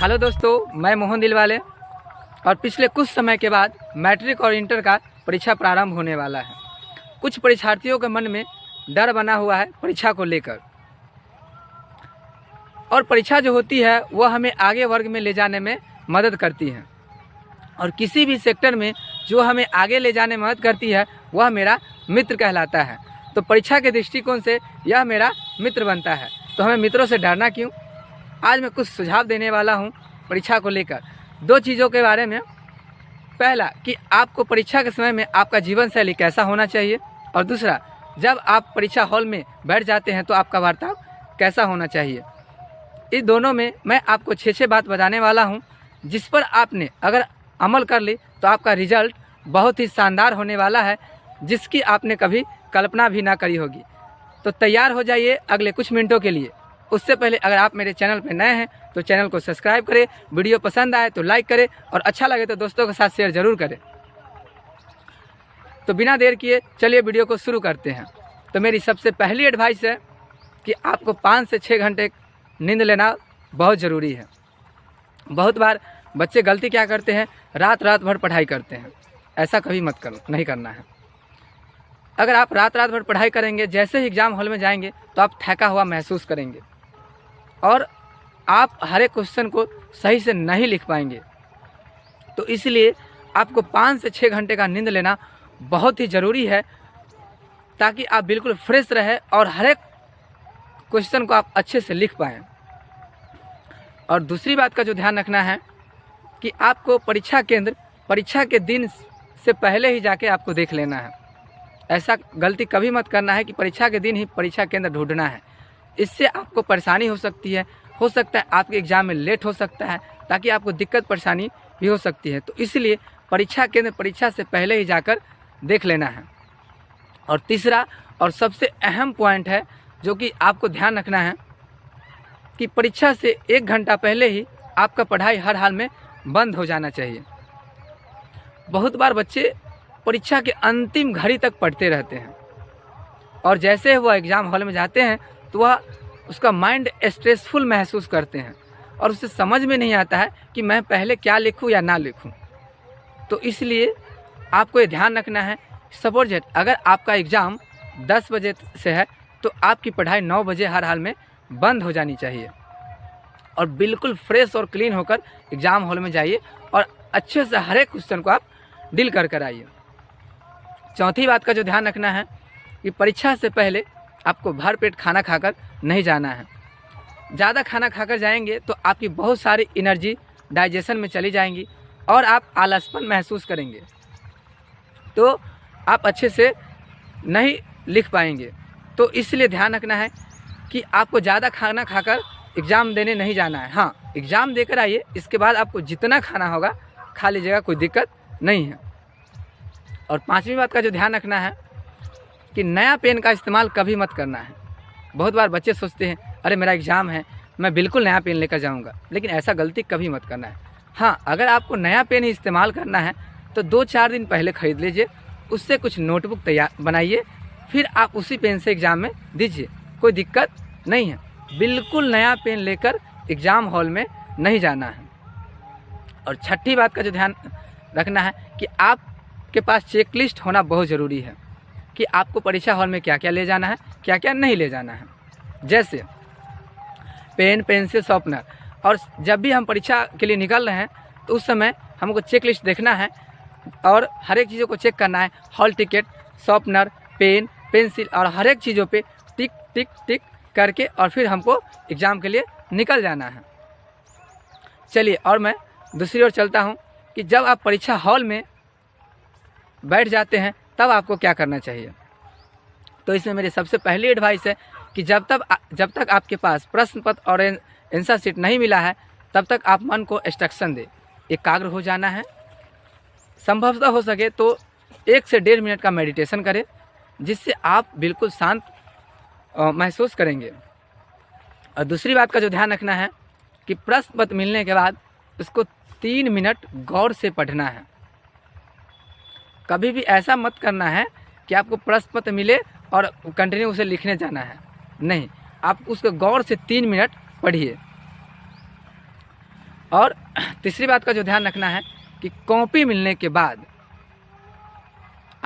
Hello दोस्तों, मैं मोहन दिलवाले और पिछले कुछ समय के बाद मैट्रिक और इंटर का परीक्षा प्रारंभ होने वाला है। कुछ परीक्षार्थियों के मन में डर बना हुआ है परीक्षा को लेकर, और परीक्षा जो होती है वह हमें आगे वर्ग में ले जाने में मदद करती है, और किसी भी सेक्टर में जो हमें आगे ले जाने में मदद करती है वह मेरा मित्र कहलाता है। तो परीक्षा के दृष्टिकोण से यह मेरा मित्र बनता है, तो हमें मित्रों से डरना क्यों। आज मैं कुछ सुझाव देने वाला हूं परीक्षा को लेकर, दो चीज़ों के बारे में। पहला कि आपको परीक्षा के समय में आपका जीवन शैली कैसा होना चाहिए, और दूसरा जब आप परीक्षा हॉल में बैठ जाते हैं तो आपका बर्ताव कैसा होना चाहिए। इस दोनों में मैं आपको 6 बात बताने वाला हूं, जिस पर आपने अगर अमल कर ली तो आपका रिजल्ट बहुत ही शानदार होने वाला है, जिसकी आपने कभी कल्पना भी ना करी होगी। तो तैयार हो जाइए अगले कुछ मिनटों के लिए। उससे पहले अगर आप मेरे चैनल पर नए हैं तो चैनल को सब्सक्राइब करें, वीडियो पसंद आए तो लाइक करें, और अच्छा लगे तो दोस्तों के साथ शेयर ज़रूर करें। तो बिना देर किए चलिए वीडियो को शुरू करते हैं। तो मेरी सबसे पहली एडवाइस है कि आपको 5 से 6 घंटे नींद लेना बहुत ज़रूरी है। बहुत बार बच्चे गलती क्या करते हैं, रात भर पढ़ाई करते हैं। ऐसा कभी नहीं करना है। अगर आप रात भर पढ़ाई करेंगे, जैसे ही एग्ज़ाम हॉल में जाएंगे तो आप थका हुआ महसूस करेंगे और आप हर एक क्वेश्चन को सही से नहीं लिख पाएंगे। तो इसलिए आपको 5 से 6 घंटे का नींद लेना बहुत ही ज़रूरी है, ताकि आप बिल्कुल फ्रेश रहे और हर एक क्वेश्चन को आप अच्छे से लिख पाएँ। और दूसरी बात का जो ध्यान रखना है कि आपको परीक्षा केंद्र परीक्षा के दिन से पहले ही जाके आपको देख लेना है। ऐसा गलती कभी मत करना है कि परीक्षा के दिन ही परीक्षा केंद्र ढूंढना है। इससे आपको परेशानी हो सकती है, हो सकता है आपके एग्ज़ाम में लेट हो सकता है, ताकि आपको दिक्कत परेशानी भी हो सकती है। तो इसलिए परीक्षा केंद्र परीक्षा से पहले ही जाकर देख लेना है। और तीसरा और सबसे अहम पॉइंट है जो कि आपको ध्यान रखना है कि परीक्षा से 1 घंटा पहले ही आपका पढ़ाई हर हाल में बंद हो जाना चाहिए। बहुत बार बच्चे परीक्षा के अंतिम घड़ी तक पढ़ते रहते हैं, और जैसे वह एग्ज़ाम हॉल में जाते हैं तो वह उसका माइंड स्ट्रेसफुल महसूस करते हैं, और उसे समझ में नहीं आता है कि मैं पहले क्या लिखूं या ना लिखूं। तो इसलिए आपको ये ध्यान रखना है, सपोज अगर आपका एग्ज़ाम 10 बजे से है तो आपकी पढ़ाई 9 बजे हर हाल में बंद हो जानी चाहिए, और बिल्कुल फ्रेश और क्लीन होकर एग्ज़ाम हॉल में जाइए और अच्छे से हर एक क्वेश्चन को आप डील कर आइए। चौथी बात का जो ध्यान रखना है कि परीक्षा से पहले आपको भर पेट खाना खाकर नहीं जाना है। ज़्यादा खाना खाकर जाएंगे तो आपकी बहुत सारी एनर्जी डाइजेशन में चली जाएंगी और आप आलसपन महसूस करेंगे, तो आप अच्छे से नहीं लिख पाएंगे। तो इसलिए ध्यान रखना है कि आपको ज़्यादा खाना खाकर एग्ज़ाम देने नहीं जाना है। हाँ, एग्ज़ाम देकर आइए, इसके बाद आपको जितना खाना होगा खा लीजिएगा, कोई दिक्कत नहीं है। और 5वीं बात का जो ध्यान रखना है कि नया पेन का इस्तेमाल कभी मत करना है। बहुत बार बच्चे सोचते हैं अरे मेरा एग्ज़ाम है, मैं बिल्कुल नया पेन लेकर जाऊंगा, लेकिन ऐसा गलती कभी मत करना है। हाँ, अगर आपको नया पेन ही इस्तेमाल करना है तो 2-4 दिन पहले ख़रीद लीजिए, उससे कुछ नोटबुक तैयार बनाइए, फिर आप उसी पेन से एग्ज़ाम में दीजिए, कोई दिक्कत नहीं है। बिल्कुल नया पेन लेकर एग्ज़ाम हॉल में नहीं जाना है। और 6ठी बात का जो ध्यान रखना है कि आपके पास चेकलिस्ट होना बहुत ज़रूरी है कि आपको परीक्षा हॉल में क्या क्या ले जाना है, क्या क्या नहीं ले जाना है। जैसे पेन, पेंसिल, शार्पनर। और जब भी हम परीक्षा के लिए निकल रहे हैं तो उस समय हमको चेकलिस्ट देखना है और हर एक चीज़ों को चेक करना है। Hall ticket, sharpener, pen, pencil और हर एक चीज़ों पे टिक टिक टिक करके और फिर हमको एग्ज़ाम के लिए निकल जाना है। चलिए, और मैं दूसरी ओर चलता हूँ कि जब आप परीक्षा हॉल में बैठ जाते हैं तब आपको क्या करना चाहिए। तो इसमें मेरी सबसे पहली एडवाइस है कि जब तक आपके पास प्रश्न पत्र और आंसर शीट नहीं मिला है तब तक आप मन को इंस्ट्रक्शन दें, एकाग्र हो जाना है। संभवतः हो सके तो 1 से 1.5 मिनट का मेडिटेशन करें, जिससे आप बिल्कुल शांत महसूस करेंगे। और दूसरी बात का जो ध्यान रखना है कि प्रश्न पत्र मिलने के बाद उसको 3 मिनट गौर से पढ़ना है। कभी भी ऐसा मत करना है कि आपको प्रश्न पत्र मिले और कंटिन्यू उसे लिखने जाना है, नहीं, आप उसको गौर से 3 मिनट पढ़िए। और तीसरी बात का जो ध्यान रखना है कि कॉपी मिलने के बाद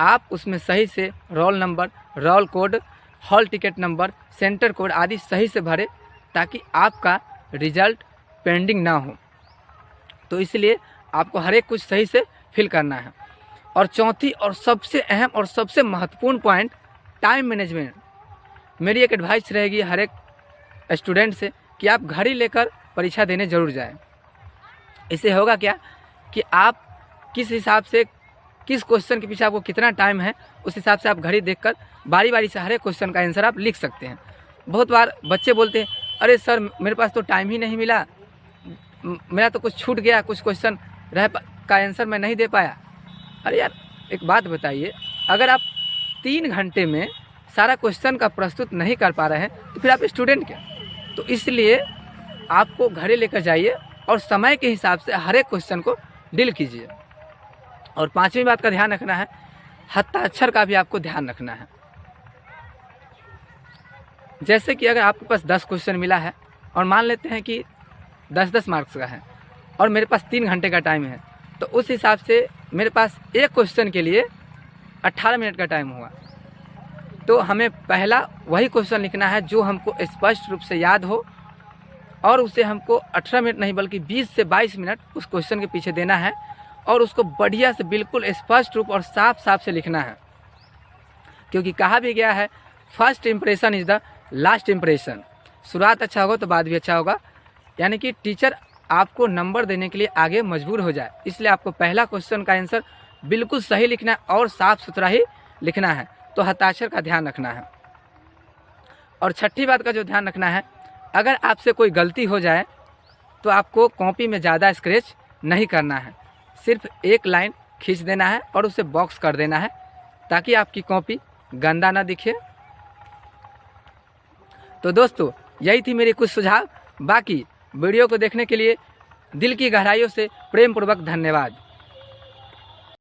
आप उसमें सही से roll number, roll code, hall ticket number, centre code आदि सही से भरें ताकि आपका रिजल्ट पेंडिंग ना हो। तो इसलिए आपको हर एक कुछ सही से फिल करना है। और चौथी और सबसे अहम और सबसे महत्वपूर्ण पॉइंट, टाइम मैनेजमेंट। मेरी एक एडवाइस रहेगी हर एक स्टूडेंट से कि आप घड़ी लेकर परीक्षा देने जरूर जाएं। इससे होगा क्या कि आप किस हिसाब से, किस क्वेश्चन के पीछे आपको कितना टाइम है, उस हिसाब से आप घड़ी देखकर बारी बारी से हर एक क्वेश्चन का आंसर आप लिख सकते हैं। बहुत बार बच्चे बोलते हैं, अरे सर मेरे पास तो टाइम ही नहीं मिला, मेरा तो कुछ छूट गया, कुछ क्वेश्चन का आंसर मैं नहीं दे पाया। अरे यार एक बात बताइए, अगर आप 3 घंटे में सारा क्वेश्चन का प्रस्तुत नहीं कर पा रहे हैं तो फिर आप स्टूडेंट क्या? तो इसलिए आपको घड़ी लेकर जाइए और समय के हिसाब से हर एक क्वेश्चन को डील कीजिए। और 5वीं बात का ध्यान रखना है, हस्ताक्षर का भी आपको ध्यान रखना है। जैसे कि अगर आपके पास 10 क्वेश्चन मिला है और मान लेते हैं कि 10-10 मार्क्स का है और मेरे पास 3 घंटे का टाइम है, तो उस हिसाब से मेरे पास एक क्वेश्चन के लिए 18 मिनट का टाइम हुआ। तो हमें पहला वही क्वेश्चन लिखना है जो हमको स्पष्ट रूप से याद हो और उसे हमको 18 मिनट नहीं बल्कि 20 से 22 मिनट उस क्वेश्चन के पीछे देना है और उसको बढ़िया से बिल्कुल स्पष्ट रूप और साफ साफ से लिखना है। क्योंकि कहा भी गया है, first impression is the last impression. शुरुआत अच्छा होगा तो बाद भी अच्छा होगा। यानी कि टीचर आपको नंबर देने के लिए आगे मजबूर हो जाए, इसलिए आपको पहला क्वेश्चन का आंसर बिल्कुल सही लिखना है और साफ़ सुथरा ही लिखना है। तो हस्ताक्षर का ध्यान रखना है। और छठी बात का जो ध्यान रखना है, अगर आपसे कोई गलती हो जाए तो आपको कॉपी में ज़्यादा स्क्रैच नहीं करना है, सिर्फ एक लाइन खींच देना है और उसे बॉक्स कर देना है ताकि आपकी कॉपी गंदा ना दिखे। तो दोस्तों यही थी मेरी कुछ सुझाव। बाकी वीडियो को देखने के लिए दिल की गहराइयों से प्रेम पूर्वक धन्यवाद।